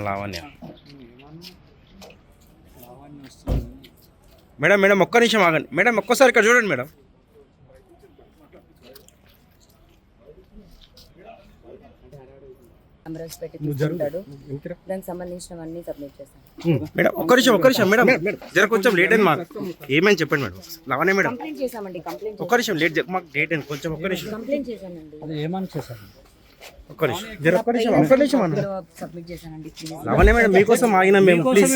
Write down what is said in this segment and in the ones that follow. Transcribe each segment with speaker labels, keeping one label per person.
Speaker 1: Lavanya madam madam ఒక్క నిమిషం ఆగండి మేడం, ఒక్కసారి ఇక్కడ చూడండి మేడం.
Speaker 2: దానికి సంబంధించినవన్నీ సబ్మిట్ చేస్తాను.
Speaker 1: మేడం ఒక్క నిమిషం మేడం, జర కొంచెం లేట్ అయింది మాకు. ఏమని చెప్పండి మేడం. లావణ్య మేడం
Speaker 2: కంప్లైంట్ చేశామండి.
Speaker 1: ఒక్క నిమిషం లేట్ మాకు డేట్ అయింది కొంచెం. ఒక్క నిమిషం
Speaker 2: కంప్లైంట్ చేశానండి.
Speaker 1: ఒక్క నిమిషం జర ఒక్క నిమిషం అన్న.
Speaker 2: సబ్మిట్ చేశానండి.
Speaker 1: లావణ్య మేడం మీకోసం ఆగినా మేము, ప్లీజ్.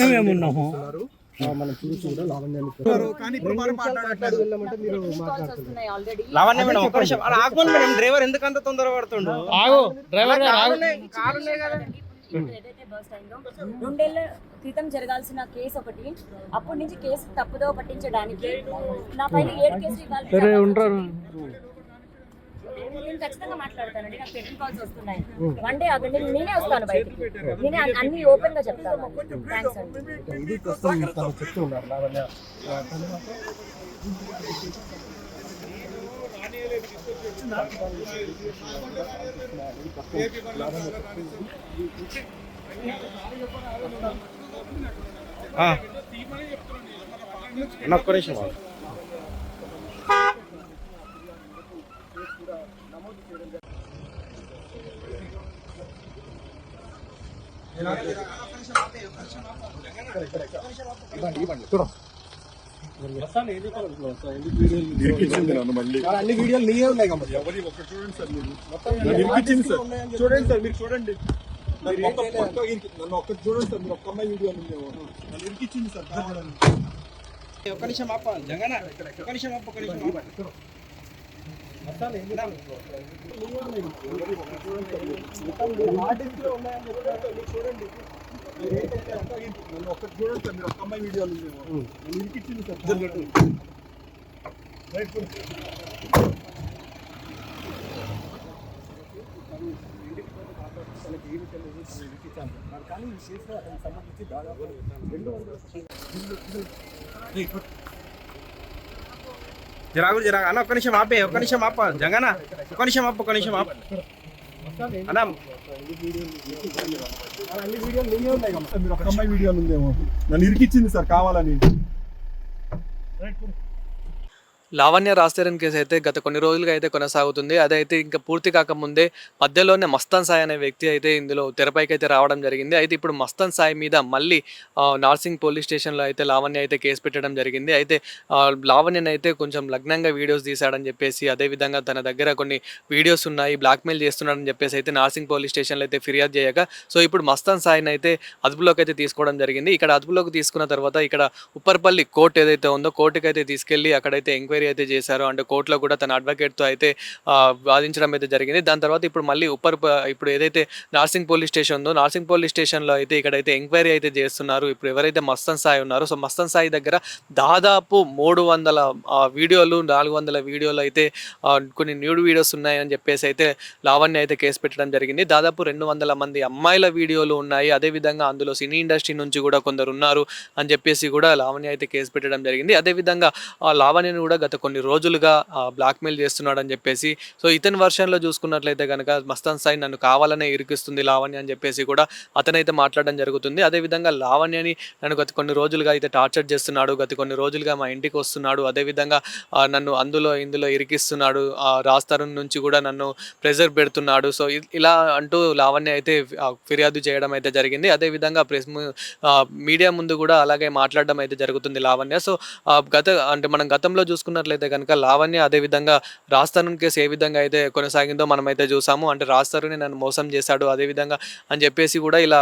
Speaker 1: లావణ్య మేడం ఒక్క నిమిషం ఆగమని మేడం. డ్రైవర్ ఎందుకంత తొందర పడుతుండు?
Speaker 2: ఏదైతే బస్ అయిందో 2 ఏళ్ల క్రితం జరగాల్సిన కేసు ఒకటి, అప్పటి నుంచి కేసు తప్పుదో పట్టించడానికి నా పైన 7 కేసులు ఇవ్వాలి. నేను ఖచ్చితంగా మాట్లాడతానండి. నాకు టెలిఫోన్ కాల్స్ వస్తున్నాయి. వన్ డే ఆగండి, నేనే వస్తాను బయటికి. నేనే అన్ని ఓపెన్ గా చెప్తాను. థ్యాంక్స్ అండి.
Speaker 1: ఒక్క నిమిషం
Speaker 3: అన్ని వీడియోలు నీయే ఉన్నాయి కాబట్టి చూడండి సార్, మీరు చూడండి. నన్ను ఒక్కటి చూడండి సార్, మీరు ఒక్క అమ్మాయి వీడియోలు ఉండేవో నన్ను ఇరికిచ్చింది సార్.
Speaker 1: ఒక్క నిమిషం ఆప జగన్, ఒక్క నిమిషం ఆప, ఒక్క నిమిషం ఆప.
Speaker 3: చూడండి నన్ను ఒక్కటి చూడండి సార్, మీరు ఒక్క అమ్మాయి వీడియోలు ఉండేవో నన్ను ఇరికిచ్చింది సార్. కానీ ఈ కేసు అతనికి సంబంధించి దాదాపు 200
Speaker 1: జరా అన్న ఒక్క నిమిషం ఆపే, ఒక్క నిమిషం ఆప జగన్, ఒక్క నిమిషం ఆప, ఒక్క నిమిషం ఆప అన్న.
Speaker 3: అన్ని వీడియోలు నీయే ఉన్నాయి కదా, మీరు ఒక్క అమ్మాయి వీడియోలు ఉందేమో నన్ను ఇరికిచ్చింది సార్ కావాలని.
Speaker 4: లావణ్య రాజశేఖరన్ కేసు అయితే గత కొన్ని రోజులుగా అయితే కొనసాగుతుంది. అదైతే ఇంకా పూర్తి కాకముందే మధ్యలోనే మస్తాన్ సాయి అనే వ్యక్తి అయితే ఇందులో తెరపైకి అయితే రావడం జరిగింది. అయితే ఇప్పుడు మస్తాన్ సాయి మీద మళ్ళీ నార్సింగ్ పోలీస్ స్టేషన్లో అయితే లావణ్య అయితే కేసు పెట్టడం జరిగింది. అయితే లావణ్యని అయితే కొంచెం లగ్నంగా వీడియోస్ తీశాడని చెప్పేసి, అదేవిధంగా తన దగ్గర కొన్ని వీడియోస్ ఉన్నాయి, బ్లాక్మెయిల్ చేస్తున్నాడని చెప్పేసి అయితే నార్సింగ్ పోలీస్ స్టేషన్లో అయితే ఫిర్యాదు చేయగా, సో ఇప్పుడు మస్తాన్ సాయిని అయితే అదుపులోకి అయితే తీసుకోవడం జరిగింది. ఇక్కడ అదుపులోకి తీసుకున్న తర్వాత ఇక్కడ ఉప్పర్పల్లి కోర్టు ఏదైతే ఉందో కోర్టుకి అయితే తీసుకెళ్లి అక్కడైతే ఎంక్వైరీ అయితే చేశారు. అంటే కోర్టులో కూడా తన అడ్వకేట్తో అయితే వాదించడం అయితే జరిగింది. దాని తర్వాత ఇప్పుడు మళ్ళీ ఇప్పుడు ఏదైతే నార్సింగ్ పోలీస్ స్టేషన్ ఉందో నార్సింగ్ పోలీస్ స్టేషన్లో అయితే ఇక్కడైతే ఎంక్వైరీ అయితే చేస్తున్నారు. ఇప్పుడు ఎవరైతే మస్తాన్ సాయి ఉన్నారో, సో మస్తాన్ సాయి దగ్గర దాదాపు 300 వీడియోలు 400 వీడియోలు అయితే కొన్ని న్యూడ్ వీడియోస్ ఉన్నాయని చెప్పేసి అయితే లావణ్య అయితే కేసు పెట్టడం జరిగింది. దాదాపు 200 మంది అమ్మాయిల వీడియోలు ఉన్నాయి. అదేవిధంగా అందులో సినీ ఇండస్ట్రీ నుంచి కూడా కొందరు ఉన్నారు అని చెప్పేసి కూడా లావణ్య అయితే కేసు పెట్టడం జరిగింది. అదేవిధంగా లావణ్యను కూడా గత కొన్ని రోజులుగా బ్లాక్మెయిల్ చేస్తున్నాడని చెప్పేసి, సో ఇతని వర్షన్లో చూసుకున్నట్లయితే కనుక మస్తాన్ సాయి నన్ను కావాలనే ఇరికిస్తుంది లావణ్య అని చెప్పేసి కూడా అతనైతే మాట్లాడడం జరుగుతుంది. అదేవిధంగా లావణ్యని నన్ను గత కొన్ని రోజులుగా అయితే టార్చర్ చేస్తున్నాడు, గత కొన్ని రోజులుగా మా ఇంటికి వస్తున్నాడు, అదేవిధంగా నన్ను ఇందులో ఇరికిస్తున్నాడు, రాజ్ నుంచి కూడా నన్ను ప్రెజర్ పెడుతున్నాడు. సో ఇలా అంటూ లావణ్య అయితే ఫిర్యాదు చేయడం అయితే జరిగింది. అదేవిధంగా మీడియా ముందు కూడా అలాగే మాట్లాడడం అయితే జరుగుతుంది లావణ్య. సో మనం గతంలో చూసుకున్నట్లయితే కనుక లావణ్య అదేవిధంగా రాజ్ తరుణ్ కేసు ఏ విధంగా అయితే కొనసాగిందో మనం అయితే చూసాము. అంటే రాజ్ తరుణ్ నన్ను మోసం చేశాడు అదేవిధంగా అని చెప్పేసి కూడా ఇలా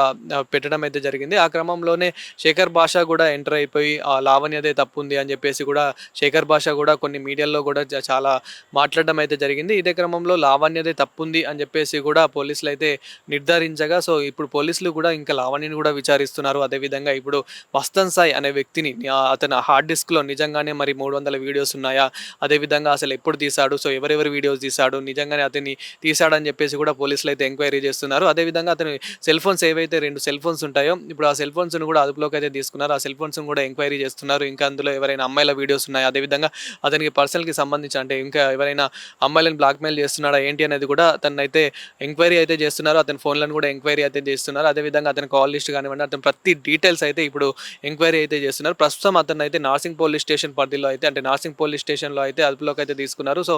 Speaker 4: పెట్టడం అయితే జరిగింది. ఆ క్రమంలోనే శేఖర్ భాష కూడా ఎంటర్ అయిపోయి లావణ్యదే తప్పు ఉంది అని చెప్పేసి కూడా శేఖర్ భాష కూడా కొన్ని మీడియాల్లో కూడా చాలా మాట్లాడడం అయితే జరిగింది. ఇదే క్రమంలో లావణ్యదే తప్పు ఉంది అని చెప్పేసి కూడా పోలీసులు అయితే నిర్ధారించగా, సో ఇప్పుడు పోలీసులు కూడా ఇంకా లావణ్యని కూడా విచారిస్తున్నారు. అదేవిధంగా ఇప్పుడు మస్తాన్ సాయి అనే వ్యక్తిని అతని హార్డ్ డిస్క్లో నిజంగానే మరి 300 వీడియోస్ ఉన్నాయా, అదేవిధంగా అసలు ఎప్పుడు తీశాడు, సో ఎవరెవరి వీడియోస్ తీశాడు, నిజంగానే అతన్ని తీశాడని చెప్పేసి కూడా పోలీసులు అయితే ఎంక్వైరీ చేస్తున్నారు. అదేవిధంగా అతని సెల్ ఫోన్స్ ఏవైతే 2 సెల్ ఫోన్స్ ఉంటాయో ఇప్పుడు ఆ సెల్ ఫోన్స్ను కూడా అదుపులోకి అయితే తీసుకున్నారు. ఆ సెల్ ఫోన్స్ను కూడా ఎంక్వైరీ చేస్తున్నారు. ఇంకా అందులో ఎవరైనా అమ్మాయిల వీడియోస్ ఉన్నాయా, అదేవిధంగా అతనికి పర్సనల్కి సంబంధించి అంటే ఇంకా ఎవరైనా అమ్మాయిలను బ్లాక్మెయిల్ చేస్తున్నాడా ఏంటి అనేది కూడా అతన్నైతే ఎంక్వైరీ అయితే చేస్తున్నారు. అతని ఫోన్లను కూడా ఎంక్వైరీ అయితే చేస్తున్నారు. అదేవిధంగా అతని కాల్ లిస్ట్ కానివ్వండి, అతని ప్రతి డీటెయిల్స్ అయితే ఇప్పుడు ఎంక్వైరీ అయితే చేస్తున్నారు. ప్రస్తుతం అతను అయితే నార్సింగ్ పోలీస్ స్టేషన్ పరిధిలో అయితే అంటే నార్సింగ్ పోలీస్ స్టేషన్లో అయితే అదుపులోకి అయితే తీసుకున్నారు. సో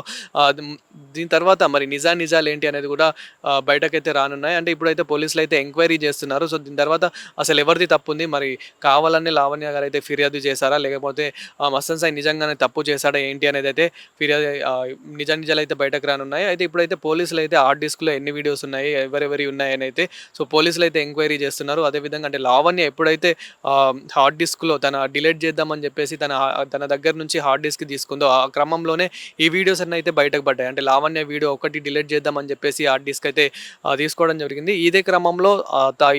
Speaker 4: దీని తర్వాత మరి నిజాలు ఏంటి అనేది కూడా బయటకైతే రానున్నాయి. అంటే ఇప్పుడైతే పోలీసులు అయితే ఎంక్వైరీ చేస్తున్నారు. సో దీని తర్వాత అసలు ఎవరిది తప్పు ఉంది, మరి కావాలని లావణ్య గారు అయితే ఫిర్యాదు చేశారా, లేకపోతే మస్తన్ సాయి నిజంగానే తప్పు చేశాడా ఏంటి అనేది అయితే ఫిర్యాదు నిజాలు అయితే బయటకు రానున్నాయి. అయితే ఇప్పుడైతే పోలీసులు అయితే హార్డ్ డిస్క్లో ఎన్ని వీడియోస్ ఉన్నాయి, ఎవరెవరి ఉన్నాయని అయితే సో పోలీసులు అయితే ఎంక్వైరీ చేస్తున్నారు. అదేవిధంగా అంటే లావణ్య ఎప్పుడైతే హార్డ్ డిస్క్లో తన డిలీట్ చేద్దామని చెప్పేసి తన దగ్గర నుంచి హార్డ్ డిస్క్ తీసుకుందో ఆ క్రమంలోనే ఈ వీడియోస్ అన్నీ అయితే బయటకు పడ్డాయి. అంటే లావణ్య వీడియో ఒకటి డిలీట్ చేద్దామని చెప్పేసి హార్డ్ డిస్క్ అయితే తీసుకోవడం జరిగింది. ఇదే క్రమంలో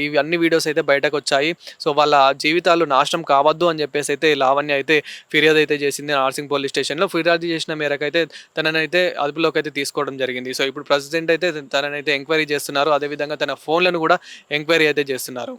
Speaker 4: ఇవి అన్ని వీడియోస్ అయితే బయటకు వచ్చాయి. సో వాళ్ళ జీవితాలు నాశనం కావద్దు అని చెప్పేసి అయితే లావణ్య అయితే ఫిర్యాదు అయితే చేసింది నార్సింగ్ పోలీస్ స్టేషన్లో. ఫిర్యాదు చేసిన మేరకు అయితే తననైతే అదుపులోకి అయితే తీసుకోవడం జరిగింది. సో ఇప్పుడు ప్రెసిడెంట్ అయితే తననైతే ఎంక్వైరీ చేస్తున్నారు. అదేవిధంగా తన ఫోన్లను కూడా ఎంక్వైరీ అయితే చేస్తున్నారు.